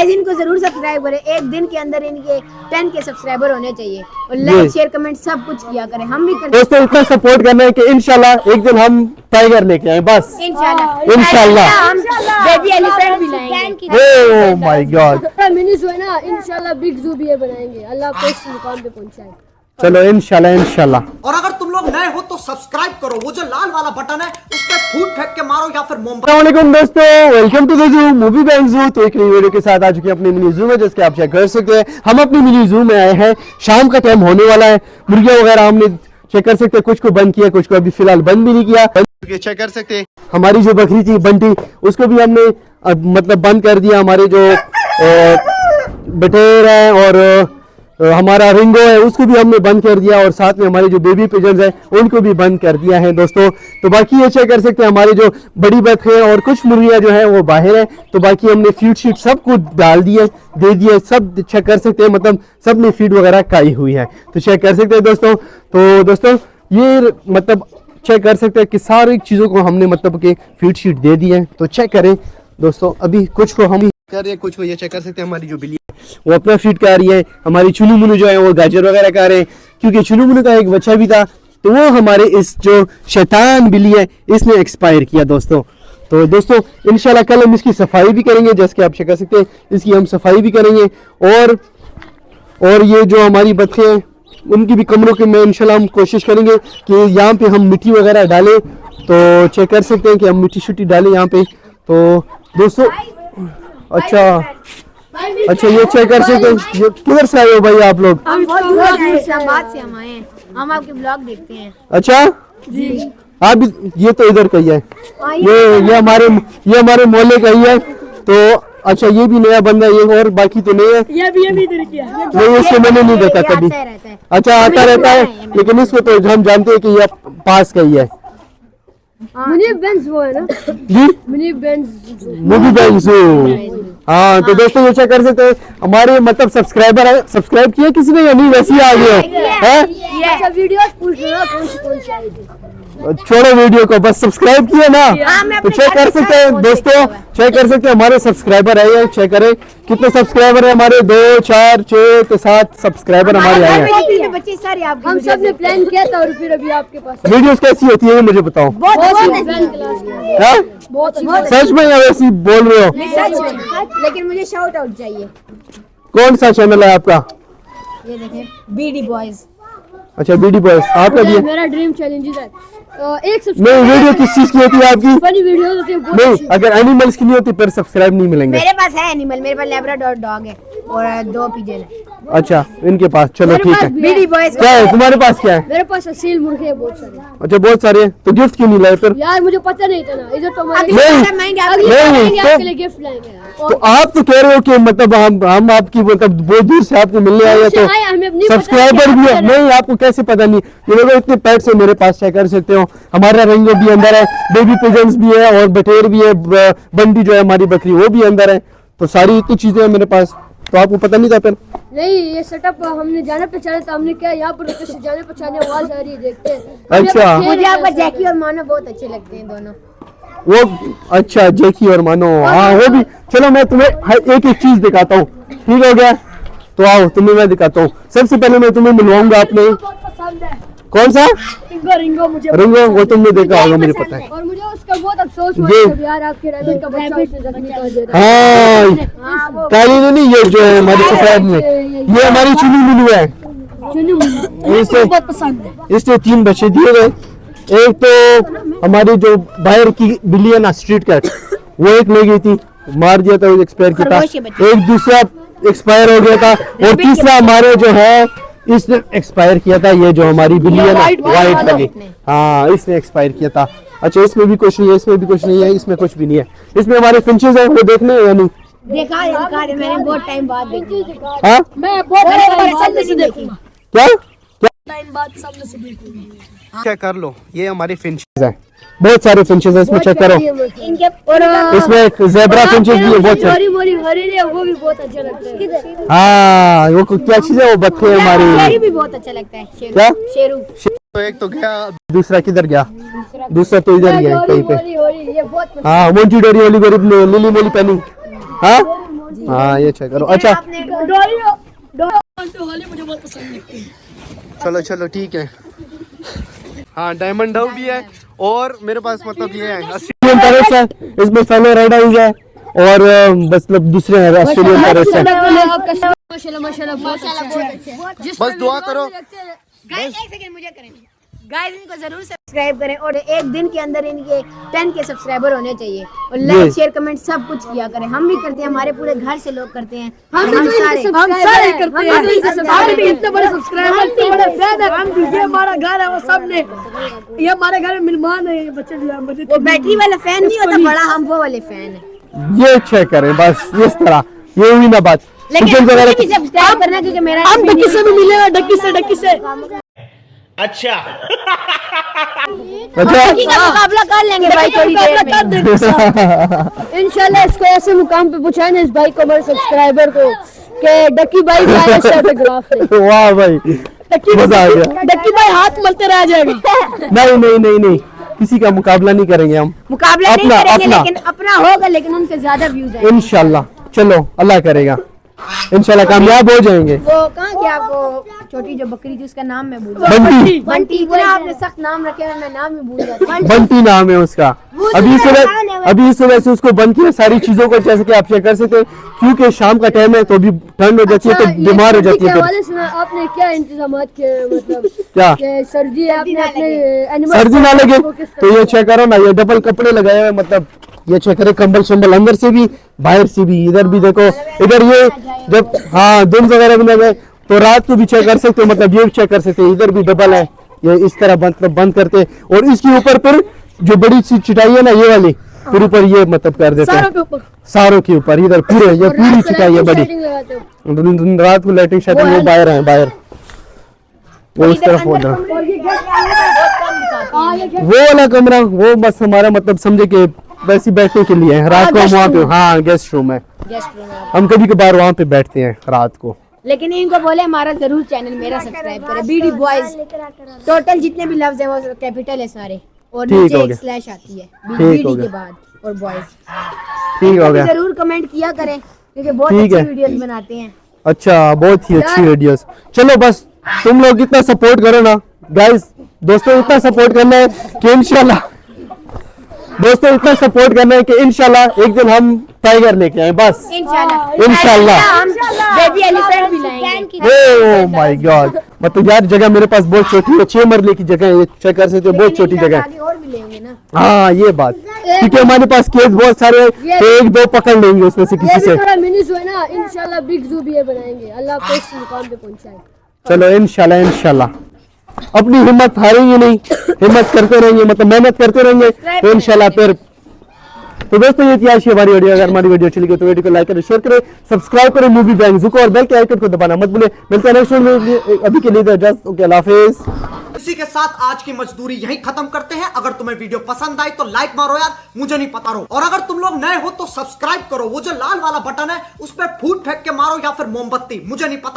इनको जरूर सब्सक्राइब करें। एक दिन के अंदर इनके 10 के सब्सक्राइबर होने चाहिए और लाइक शेयर कमेंट सब कुछ किया करें। हम भी करते दोस्तों इतना सपोर्ट करना है कि इंशाल्लाह एक दिन हम टाइगर लेके आए बस इंशाल्लाह हम बेबी एलिफेंट भी लाएंगे। Oh my God mini zoo है ना, इंशाल्लाह बिग ज़ू भी बनाएंगे। अल्लाह को इस मुकाम पे पहुंचाए। चलो इंशाल्लाह। और अगर तुम लोग नए हो तो सब्सक्राइब करो, वो जो लाल वाला बटन है उस पर फूट फेंक के मारो या फिर मोमबत्ती। अस्सलाम वालेकुम दोस्तों, welcome to the zoo movie bank zoo. तो एक नई वीडियो के साथ आ चुके हैं अपनी मिनी जू में, जिसके आप चेक कर सकते हैं। हम अपनी मिनी जू में आए हैं, शाम का टाइम होने वाला है। मुर्गियां वगैरह हमने चेक कर सकते हैं, कुछ को बंद किया, कुछ को अभी फिलहाल बंद भी नहीं किया। चेक कर सकते हैं हमारी जो बकरी थी बंटी, उसको भी हमने मतलब बंद कर दिया। हमारे जो बटेर है और हमारा रिंगो है उसको भी हमने बंद कर दिया, और साथ में हमारे जो बेबी पिजन्स हैं उनको भी बंद कर दिया है दोस्तों। तो बाकी ये चेक कर सकते हैं हमारे जो बड़ी बतखें और कुछ मुर्गियां जो हैं वो बाहर है। तो बाकी हमने फीड शीट सब कुछ डाल दिए, दे दिए, सब चेक कर सकते हैं, मतलब सब ने फीड वगैरह खाई हुई है। तो चेक कर सकते हैं दोस्तों। तो दोस्तों ये मतलब चेक कर सकते हैं कि सारी चीज़ों को हमने मतलब कि फीड शीट दे दी है। तो चेक करें दोस्तों, अभी कुछ को हम कर रहे हैं, कुछ को ये चेक कर सकते हैं हमारी जो बिल्ली वो अपना फीड खा रही है। हमारी चुनू मुनू जो है वो गाजर वगैरह खा रहे हैं, क्योंकि चुनू मुनू का एक बच्चा भी था तो वो हमारे इस जो शैतान बिल्ली है इसने एक्सपायर किया दोस्तों। तो दोस्तों इंशाल्लाह कल हम इसकी सफाई भी करेंगे, जैसे कि आप चेक कर सकते हैं इसकी हम सफाई भी करेंगे। और ये जो हमारी बतखें हैं उनकी भी कमरों के में इंशाल्लाह हम कोशिश करेंगे कि यहाँ पे हम मिट्टी वगैरह डालें। तो चेक कर सकते हैं कि हम मिट्टी शुट्टी डालें यहाँ पे। तो दोस्तों अच्छा ये चेक कर सकते हैं, ये किधर से आए हो भाई आप लोग? हम इस्लामाबाद से हम आए हैं, हम आपके ब्लॉग देखते हैं। अच्छा जी, आप ये तो इधर का ही है, ये हमारे मोहल्ले का ही है। तो अच्छा ये भी नया बंदा ये, और बाकी तो नहीं है, ये भी इधर किया नहीं इसको मैंने नहीं देखा कभी। अच्छा आता रहता है, लेकिन इसको तो हम जानते हैं कि ये पास का ही है। मुनीब बेंज वो है ना जी, मुनीब बेंज मूवी बेंज। हाँ तो दोस्तों ये चेक कर सकते हैं हमारे मतलब सब्सक्राइबर है, सब्सक्राइब किया किसी ने या नहीं, वैसे ही आ गए हैं। अच्छा वीडियोस पूछ लो कौन सी आई थी। छोड़ो वीडियो को, बस सब्सक्राइब किए ना। तो चेक कर सकते हैं दोस्तों, चेक कर सकते हैं हमारे सब्सक्राइबर आए हैं। चेक करें कितने सब्सक्राइबर है हमारे, 2 4 6 तो 7 सब्सक्राइबर हमारे आए हैं। हम सब ने प्लान किया था और फिर अभी आपके पास वीडियोस कैसी होती है ये मुझे बताओ। सच में या वैसे बोल रहे हो? लेकिन मुझे शाउट आउट चाहिए। कौन सा चैनल है आपका? ये देखें बीडी बॉयज। अच्छा बीडी बॉयज आपका भी है? मेरा ड्रीम चैलेंज है एक नहीं, वीडियो किस चीज की होती है आपकी? फनी वीडियो होती है नहीं, अगर एनिमल्स की नहीं होती फिर सब्सक्राइब नहीं मिलेंगे। मेरे पास है एनिमल, मेरे पास लैब्राडोर डॉग है और 2 पिजन है। अच्छा इनके पास, चलो ठीक है। बीडी बॉयज क्या है तुम्हारे पास, क्या है? मेरे पास असील मुर्गे हैं बहुत सारे। अच्छा बहुत सारे हैं, तो गिफ्ट क्यों नहीं लाए फिर? यार मुझे पता नहीं था ना, इधर तो हमारे नहीं, आपके लिए गिफ्ट लाएंगे यार। तो आप तो कह रहे हो कि मतलब हम आपकी मतलब बहुत दूर से आपको मिलने आए हैं, तो सब्सक्राइबर भी है। नहीं आपको कैसे पता नहीं? ये लोग इतने पेट्स है मेरे पास, चेक कर सकते हो। हमारा रिंगो भी अंदर है, बेबी पिजन्स भी है और बटेर भी है, बंडी जो है हमारी बकरी वो भी अंदर है। तो सारी इतनी चीजें हैं मेरे पास, तो आपको पता नहीं था फिर? नहीं ये सेटअप हमने जाने पहचाने था, हमने क्या यहाँ पर जाने पहचाने आवाज आ रही है, देखते हैं। अच्छा मुझे आपका जैकी और मानो बहुत अच्छे लगते हैं दोनों। वो अच्छा जैकी और मानो, हाँ वो भी। चलो मैं तुम्हें एक एक चीज दिखाता हूँ, ठीक हो गया? तो आओ तुम्हें मैं दिखाता हूँ। सबसे पहले मैं तुम्हें मिलवाऊंगा अपने, कौन सा रिंगो मुझे रिंगो, वो तुमने देखा होगा मुझे पता है। और मुझे उसका बहुत अफसोस हुआ यार, आपके रैबिट का बच्चा उसने जख्मी कर दिया। हाँ काली नहीं, ये जो है हमारी सफेद में, ये हमारी चुनी मुनू है। बहुत पसंद है। इसने 3 बच्चे दिए गए। एक तो हमारी जो बाहर की बिल्ली है ना स्ट्रीट कैट, वो एक ले गई थी, मार दिया था, एक्सपायर किया था। एक दूसरा एक्सपायर हो गया था, और तीसरा हमारे जो है इसने एक्सपायर किया था। ये जो हमारी बिल्ली है ना व्हाइट वाली, हाँ इसने एक्सपायर किया था। अच्छा इसमें भी कुछ नहीं है, इसमें भी कुछ नहीं है, इसमें कुछ भी नहीं है। इसमें हमारे फिंचेस है, वो देखने या नहीं? देखा है मैंने बहुत टाइम बाद देखा। हाँ मैं बहुत सामने से देखूंगा, क्या टाइम बाद सामने से देखूंगा। चेक कर लो, ये हमारे फिंचेस है, बहुत सारे फिंचेस है इसमें, चेक करो। इसमें ज़ेब्रा फिंचेस भी है बहुत सारे। वो भी बहुत अच्छा लगता है। हाँ वो क्या चीज है, वो बच्चे हमारी। शेरू भी बहुत अच्छा लगता है। क्या शेरू? तो एक तो गया, दूसरा किधर गया? दूसरा तो इधर ही है कहीं पे। हाँ मोंटी डोरी वाली गरीब ने लिली मोली पहनी। हाँ हाँ ये चेक करो। अच्छा आपने वाले मुझे बहुत पसंद लगते हैं। चलो चलो ठीक है। हाँ डायमंड डव भी है और मेरे पास मतलब ये है ऑस्ट्रेलियन पैरेट्स है, इसमें फेलो रेड आइज है और मतलब दूसरे हैं ऑस्ट्रेलियन पैरेट्स है। माशाल्लाह माशाल्लाह बहुत अच्छे। बस दुआ करो। गाइस एक सेकंड मुझे करें। गाइस इनको जरूर सब्सक्राइब करें और एक दिन के अंदर इनके 10 के सब्सक्राइबर होने चाहिए और लाइक शेयर कमेंट सब कुछ किया करें। हम भी करते हैं, हमारे पूरे घर से लोग करते हैं, हम सारे करते हैं। हम भी इतने बड़े सब्सक्राइबर, इतने बड़े फैन हैं। हम भी, ये हमारा घर है, वो सामने ये हमारे घर में मेहमान है, बच्चे वो बैटरी वाला फैन नहीं होता बड़ा, हम वो वाले फैन है। ये चेक करें बस इस तरह, ये हुई ना बात। लेकिन मुझे भी सब्सक्राइब करना क्योंकि मेरा हम डक्की से भी मिलेगा, डक्की से अच्छा डक्की का मुकाबला कर लेंगे भाई थोड़ी देर में। इंशाल्लाह इसको ऐसे मुकाम पे पहुंचाए ना इस भाई को, हमारे सब्सक्राइबर को, कि डक्की भाई का ऐसे ऑटोग्राफ ले। वाह भाई मजा आ गया। डक्की भाई हाथ मलते रह जाएगा। नहीं नहीं नहीं नहीं, किसी का मुकाबला नहीं करेंगे हम, मुकाबला नहीं अपना- करेंगे अपना। लेकिन अपना होगा, लेकिन उनसे ज्यादा व्यूज आएंगे इंशाल्लाह। चलो अल्लाह करेगा, इंशाल्लाह कामयाब हो जाएंगे। वो कहाँ गया आपको छोटी जो बकरी थी उसका नाम मैं भूल गया। बंटी, बंटी पूरा आपने सख्त नाम रखे हैं, मैं नाम ही भूल जाता। बंटी नाम है उसका। अभी इस वजह से उसको बंद किया सारी चीजों को, जैसे कि आप चेक कर सकते हैं, क्योंकि शाम का टाइम है तो अभी ठंड हो जाती है तो बीमार हो जाती है। फिर आपने क्या इंतजाम किए, मतलब क्या कि सर्दी है, आपने अपने एनिमल सर्दी ना लगे तो ये चेक करो ना, ये डबल कपड़े लगाए हुए, मतलब ये चेक करें, कंबल शंबल अंदर से भी बाहर से भी। इधर भी देखो, इधर ये जब हाँ दिन वगैरह भी लगे तो रात को भी चेक कर सकते हो, मतलब ये भी चेक कर सकते हैं। इधर भी डबल है, ये इस तरह बंद करते हैं और इसके ऊपर फिर जो बड़ी सी चिटाई है ना ये वाली, फिर ऊपर ये मतलब कर देते हैं सारों के ऊपर। इधर पूरे ये पूरी चिटाई है बड़ी। रात को लाइटिंग शाइटिंग वो बाहर है, बाहर वो इस तरफ हो रहा वो वाला कमरा, वो बस हमारा मतलब समझे कि वैसे बैठने के लिए है। रात को हम वहाँ पे, हाँ गेस्ट रूम है, हम कभी कभार वहाँ पे बैठते हैं रात को। लेकिन इनको बोले हमारा जरूर चैनल मेरा सब्सक्राइब करें, बीडी बॉयज। टोटल जितने भी लफ्ज हैं वो कैपिटल है सारे, और ठीक नीचे हो एक गया। स्लैश आती है ठीक हो बीडी के गया। बाद और बॉयज। ठीक हो गया। जरूर कमेंट किया करें क्योंकि बहुत ठीक अच्छी है। वीडियोस बनाते हैं। अच्छा बहुत ही अच्छी वीडियोस। चलो बस तुम लोग इतना सपोर्ट करो ना गाइस, दोस्तों इतना सपोर्ट करना है कि इंशाल्लाह, दोस्तों इतना सपोर्ट करना है कि इंशाल्लाह एक दिन हम टाइगर लेके आए बस। इंशाल्लाह हम बेबी एलिफेंट भी लाएंगे। ओह माय गॉड, मतलब यार जगह मेरे पास बहुत छोटी है, 6 मरले की जगह है, ये चेक कर सकते हो, बहुत छोटी जगह है। आगे और भी लेंगे ना। हाँ ये बात, क्योंकि हमारे पास केस बहुत सारे हैं, तो एक दो पकड़ लेंगे उसमें से किसी से। थोड़ा मिनी जो है ना, इंशाल्लाह बिग जू भी ये बनाएंगे। अल्लाह आपको इस मुकाम पे पहुंचाए। चलो इंशाल्लाह इंशाल्लाह, अपनी हिम्मत हारेंगे नहीं, हिम्मत करते रहेंगे, मतलब मेहनत करते रहेंगे तो इंशाल्लाह फिर। तो दोस्तों ये थी आज की हमारी वीडियो। अगर हमारी वीडियो चली गई तो वीडियो को लाइक करें, शेयर करें, सब्सक्राइब करें मूवी बैंक को, और बेल के आइकन को दबाना मत भूलें। मिलते हैं नेक्स्ट वीडियो, अभी के लिए इजाजत, ओके अल्लाह हाफिज। इसी के साथ आज की मजदूरी यहीं खत्म करते हैं। अगर तुम्हें वीडियो पसंद आई तो लाइक मारो यार, मुझे नहीं पता रहो। और अगर तुम लोग नए हो तो सब्सक्राइब करो, वो जो लाल वाला बटन है उस पर फूट फेंक के मारो या फिर मोमबत्ती, मुझे नहीं पता।